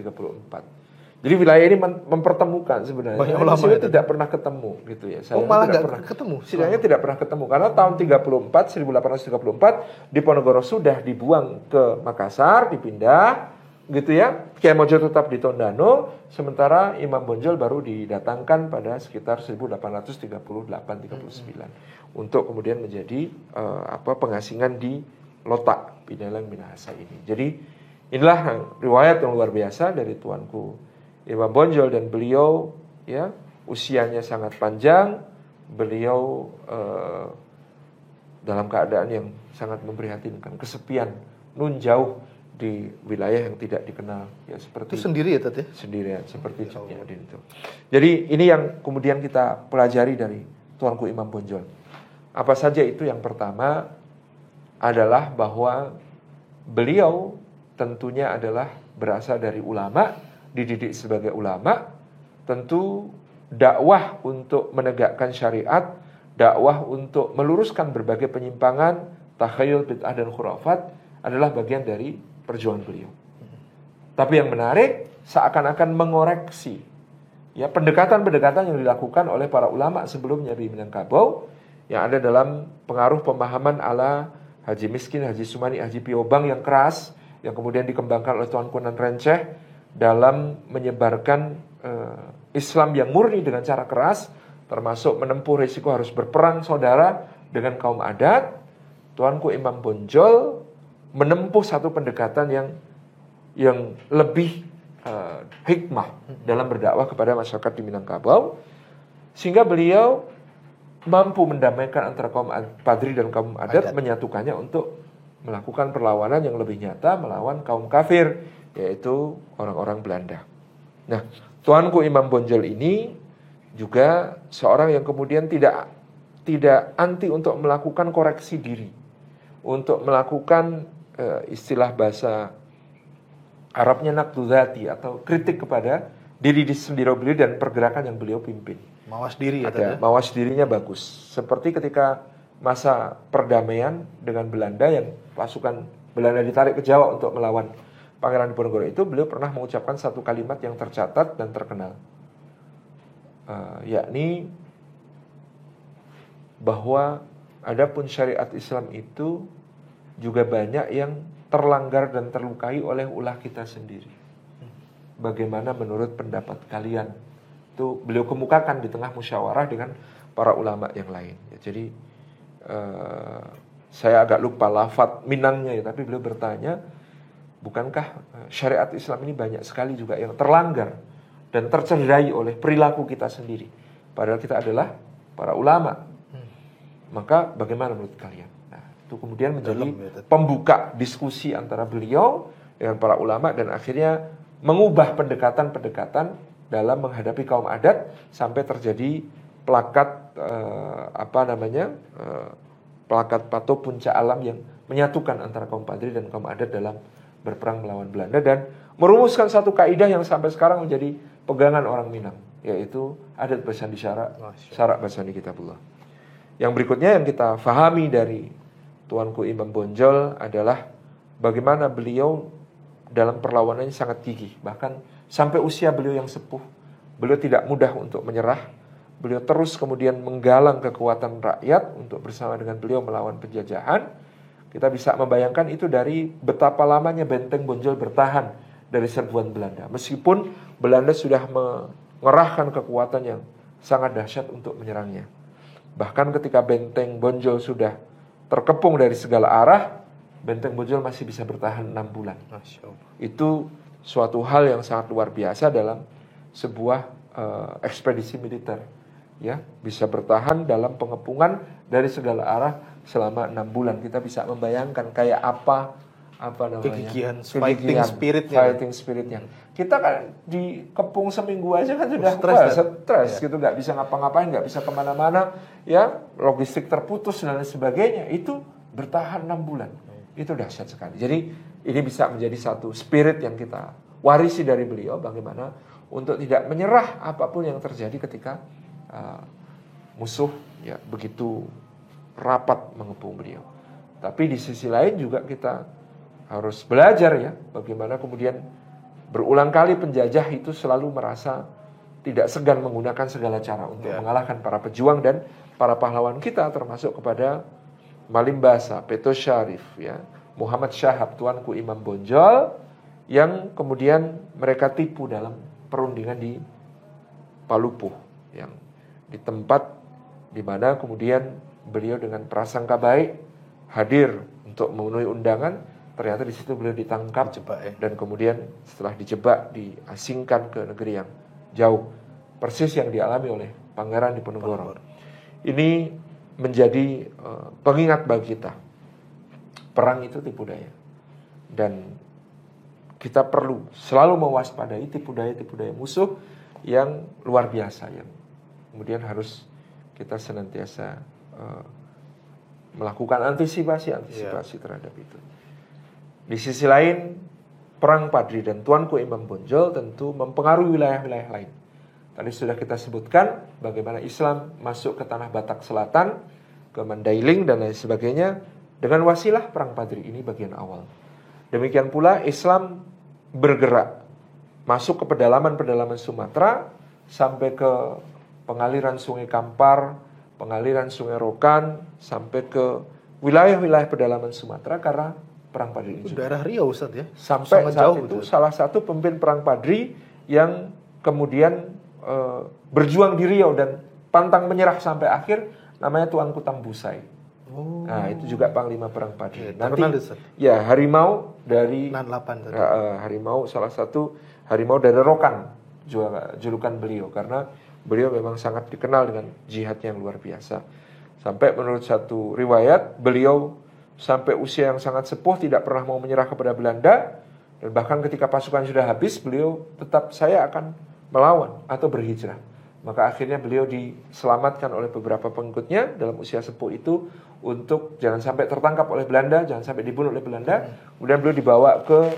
Jadi wilayah ini mempertemukan sebenarnya. Banyak ulama tidak pernah ketemu gitu ya. Malah tidak pernah ketemu. Sidangnya tidak pernah ketemu karena tahun 1834 Diponegoro sudah dibuang ke Makassar, dipindah gitu ya. Kiai Mojo tetap di Tondano, sementara Imam Bonjol baru didatangkan pada sekitar 1838-39 untuk kemudian menjadi pengasingan di Lotak, Pineleng, Minahasa ini. Jadi inilah riwayat yang luar biasa dari Tuanku Imam Bonjol, dan beliau ya usianya sangat panjang, beliau dalam keadaan yang sangat memprihatinkan, kesepian, nun jauh di wilayah yang tidak dikenal, ya seperti itu sendiri ya Tat ya? Sendirian seperti Cutnyadin itu. Jadi ini yang kemudian kita pelajari dari Tuanku Imam Bonjol. Apa saja itu? Yang pertama adalah bahwa beliau tentunya adalah berasal dari ulama, dididik sebagai ulama. Tentu dakwah untuk menegakkan syariat, dakwah untuk meluruskan berbagai penyimpangan, takhayul, bid'ah dan khurafat adalah bagian dari perjuangan beliau. Tapi yang menarik, seakan-akan mengoreksi ya pendekatan-pendekatan yang dilakukan oleh para ulama sebelumnya di Minangkabau yang ada dalam pengaruh pemahaman ala Haji Miskin, Haji Sumani, Haji Piobang yang keras, yang kemudian dikembangkan oleh Tuanku Nan Renceh dalam menyebarkan Islam yang murni dengan cara keras, termasuk menempuh risiko harus berperang saudara dengan kaum adat. Tuanku Imam Bonjol menempuh satu pendekatan yang lebih hikmah dalam berdakwah kepada masyarakat di Minangkabau, sehingga beliau mampu mendamaikan antara kaum Padri dan kaum adat, menyatukannya untuk melakukan perlawanan yang lebih nyata melawan kaum kafir, yaitu orang-orang Belanda. Nah, Tuanku Imam Bonjol ini juga seorang yang kemudian tidak anti untuk melakukan koreksi diri, untuk melakukan istilah bahasa Arabnya naqdudati atau kritik kepada diri sendiri beliau dan pergerakan yang beliau pimpin. Mawas diri ya, ada mawas dirinya bagus. Seperti ketika masa perdamaian dengan Belanda yang pasukan Belanda ditarik ke Jawa untuk melawan Pangeran Diponegoro itu, beliau pernah mengucapkan satu kalimat yang tercatat dan terkenal, yakni bahwa adapun syariat Islam itu juga banyak yang terlanggar dan terlukai oleh ulah kita sendiri. Bagaimana menurut pendapat kalian? Itu beliau kemukakan di tengah musyawarah dengan para ulama yang lain. Ya, jadi saya agak lupa lafadz Minangnya ya, tapi beliau bertanya, bukankah syariat Islam ini banyak sekali juga yang terlanggar dan tercederai oleh perilaku kita sendiri? Padahal kita adalah para ulama. Maka bagaimana menurut kalian? Nah, itu kemudian menjadi pembuka diskusi antara beliau dengan para ulama dan akhirnya mengubah pendekatan-pendekatan dalam menghadapi kaum adat sampai terjadi plakat plakat Pato Puncak Alam yang menyatukan antara kaum Padri dan kaum adat dalam berperang melawan Belanda dan merumuskan satu kaidah yang sampai sekarang menjadi pegangan orang Minang, yaitu adat Basandi Syarak, Syarak Basandi Kitabullah. Yang berikutnya yang kita fahami dari Tuanku Imam Bonjol adalah bagaimana beliau dalam perlawanannya sangat gigih. Bahkan sampai usia beliau yang sepuh, beliau tidak mudah untuk menyerah. Beliau terus kemudian menggalang kekuatan rakyat untuk bersama dengan beliau melawan penjajahan. Kita bisa membayangkan itu dari betapa lamanya benteng Bonjol bertahan dari serbuan Belanda. Meskipun Belanda sudah mengerahkan kekuatan yang sangat dahsyat untuk menyerangnya. Bahkan ketika benteng Bonjol sudah terkepung dari segala arah, benteng Bonjol masih bisa bertahan 6 bulan. Itu suatu hal yang sangat luar biasa dalam sebuah ekspedisi militer. Ya, bisa bertahan dalam pengepungan dari segala arah selama 6 bulan. Kita bisa membayangkan kayak apa namanya? Kegigihan, fighting spiritnya. Kita kan dikepung seminggu aja kan sudah stres gitu, nggak bisa ngapa-ngapain, nggak bisa kemana-mana, ya logistik terputus dan lain sebagainya. Itu bertahan 6 bulan. Itu dahsyat sekali. Jadi ini bisa menjadi satu spirit yang kita warisi dari beliau, bagaimana untuk tidak menyerah apapun yang terjadi ketika musuh ya begitu rapat mengepung beliau. Tapi di sisi lain juga kita harus belajar ya, bagaimana kemudian berulang kali penjajah itu selalu merasa tidak segan menggunakan segala cara untuk mengalahkan para pejuang dan para pahlawan kita, termasuk kepada Malim Basa, Peto Syarif, ya, Muhammad Syahab, Tuanku Imam Bonjol, yang kemudian mereka tipu dalam perundingan di Palupuh, yang di tempat di mana kemudian beliau dengan prasangka baik hadir untuk memenuhi undangan. Ternyata di situ beliau ditangkap dan kemudian setelah dijebak diasingkan ke negeri yang jauh, persis yang dialami oleh Pangeran Diponegoro. Ini menjadi pengingat bagi kita. Perang itu tipu daya. Dan kita perlu selalu mewaspadai tipu daya musuh yang luar biasa, yang kemudian harus kita senantiasa melakukan antisipasi terhadap itu. Di sisi lain, Perang Padri dan Tuanku Imam Bonjol tentu mempengaruhi wilayah-wilayah lain. Tadi sudah kita sebutkan bagaimana Islam masuk ke tanah Batak Selatan, ke Mandailing dan lain sebagainya dengan wasilah Perang Padri, ini bagian awal. Demikian pula Islam bergerak masuk ke pedalaman-pedalaman Sumatera sampai ke pengaliran Sungai Kampar, pengaliran Sungai Rokan, sampai ke wilayah-wilayah pedalaman Sumatera karena Perang Padri ini. Daerah Riau, Ustaz ya. Sampai saat itu salah satu pemimpin Perang Padri yang kemudian berjuang di Riau dan pantang menyerah sampai akhir, namanya Tuanku Tambusai. Nah, itu juga panglima Perang Padri. Nanti ya harimau dari 68 tadi. Harimau, salah satu harimau dari Rokan, julukan beliau, karena beliau memang sangat dikenal dengan jihadnya yang luar biasa. Sampai menurut satu riwayat, beliau sampai usia yang sangat sepuh tidak pernah mau menyerah kepada Belanda, dan bahkan ketika pasukan sudah habis, beliau tetap, saya akan melawan atau berhijrah. Maka akhirnya beliau diselamatkan oleh beberapa pengikutnya dalam usia sepuh itu untuk jangan sampai tertangkap oleh Belanda, jangan sampai dibunuh oleh Belanda. Kemudian beliau dibawa ke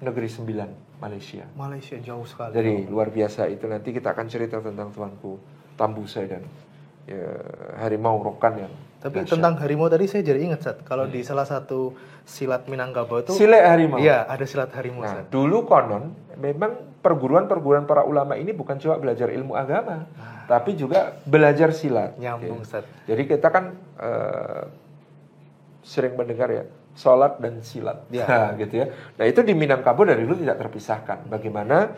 Negeri Sembilan, Malaysia. Malaysia jauh sekali. Jadi luar biasa itu. Nanti kita akan cerita tentang Tuanku Tambusai dan harimau Rokan yang tapi dahsyat. Tentang harimau tadi saya jadi ingat, Sat. Kalau di salah satu silat Minangkabau itu silat harimau. Iya, ada silat harimau. Nah, dulu konon memang perguruan para ulama ini bukan cuma belajar ilmu agama, tapi juga belajar silat. Nyambung, Sat. Jadi kita kan sering mendengar ya, sholat dan silat, gitu ya. Nah, itu di Minangkabau dari dulu tidak terpisahkan. Bagaimana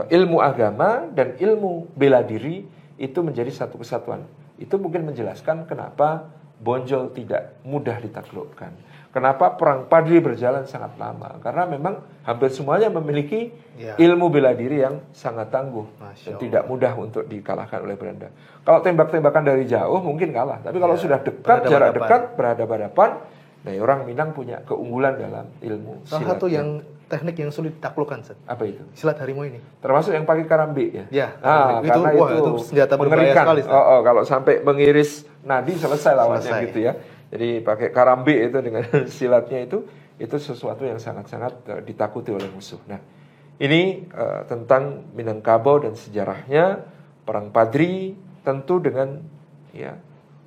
ilmu agama dan ilmu bela diri itu menjadi satu kesatuan. Itu mungkin menjelaskan kenapa Bonjol tidak mudah ditaklukkan. Kenapa Perang Padri berjalan sangat lama. Karena memang hampir semuanya memiliki ilmu bela diri yang sangat tangguh. Dan tidak mudah untuk dikalahkan oleh Belanda. Kalau tembak-tembakan dari jauh mungkin kalah. Tapi kalau sudah dekat, jarak dekat, berhadapan-hadapan, nah orang Minang punya keunggulan dalam ilmu silat. Salah satu yang teknik yang sulit ditaklukkan, Sat. Apa itu? Silat harimau ini. Termasuk yang pakai karambi ya? Ya. Karena itu senjata berbahaya sekali. Kalau sampai mengiris nadi selesai lawannya gitu ya. Jadi pakai karambi itu dengan silatnya itu sesuatu yang sangat-sangat ditakuti oleh musuh. Nah, ini tentang Minangkabau dan sejarahnya, Perang Padri, tentu dengan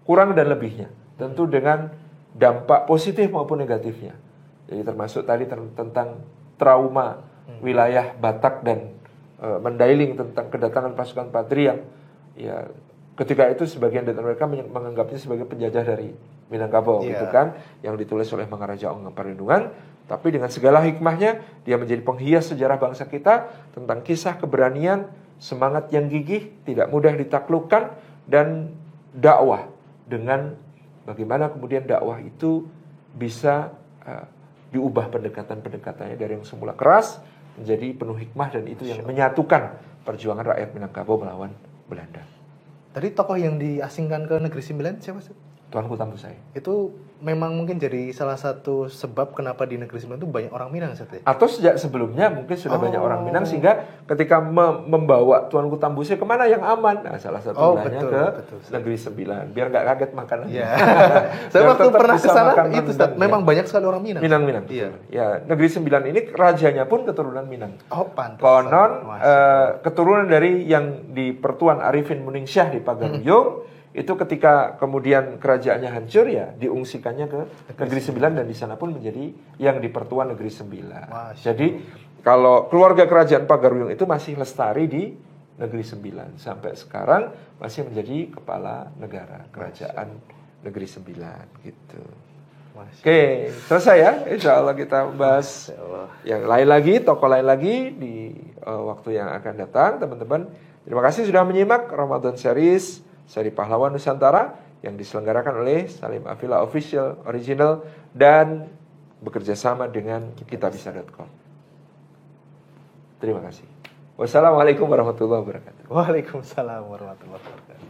kurang dan lebihnya. Tentu dengan dampak positif maupun negatifnya. Jadi termasuk tadi tentang trauma wilayah Batak dan Mandailing tentang kedatangan pasukan Padri yang ketika itu sebagian dari mereka menganggapnya sebagai penjajah dari Minangkabau gitu kan, yang ditulis oleh Mangaraja Ongeng Parindungan, tapi dengan segala hikmahnya dia menjadi penghias sejarah bangsa kita tentang kisah keberanian, semangat yang gigih, tidak mudah ditaklukkan, dan dakwah dengan bagaimana kemudian dakwah itu bisa diubah pendekatan-pendekatannya dari yang semula keras menjadi penuh hikmah, dan itu yang menyatukan perjuangan rakyat Minangkabau melawan Belanda. Tadi tokoh yang diasingkan ke Negeri Sembilan siapa sih? Tuanku Tambusai. Itu memang mungkin jadi salah satu sebab kenapa di Negeri Sembilan itu banyak orang Minang, Sat, ya? Atau sejak sebelumnya mungkin sudah banyak orang Minang, sehingga ketika membawa Tuanku Tambusai kemana yang aman, nah salah satu wilayahnya ke Negeri Sembilan, biar nggak kaget makanannya. Yeah. Saya waktu pernah ke sana itu, Sat, memang banyak sekali orang Minang. Minang. Iya. Ya, Negeri Sembilan ini rajanya pun keturunan Minang. Oh, pantas. Konon keturunan dari yang di Pertuan Arifin Muningsyah di Pagaruyung. Itu ketika kemudian kerajaannya hancur, ya diungsikannya ke Negeri Sembilan, dan di sana pun menjadi yang di Pertuan Negeri Sembilan. Jadi kalau keluarga kerajaan Pagaruyung itu masih lestari di Negeri Sembilan sampai sekarang, masih menjadi kepala negara kerajaan Negeri Sembilan gitu. Oke, selesai ya. Insya Allah kita bahas yang lain lagi, tokoh lain lagi di waktu yang akan datang, teman-teman. Terima kasih sudah menyimak Ramadan Series Seri Pahlawan Nusantara yang diselenggarakan oleh Salim Afila Official Original dan bekerja sama dengan kitabisa.com. Terima kasih. Wassalamualaikum warahmatullahi wabarakatuh. Waalaikumsalam warahmatullahi wabarakatuh.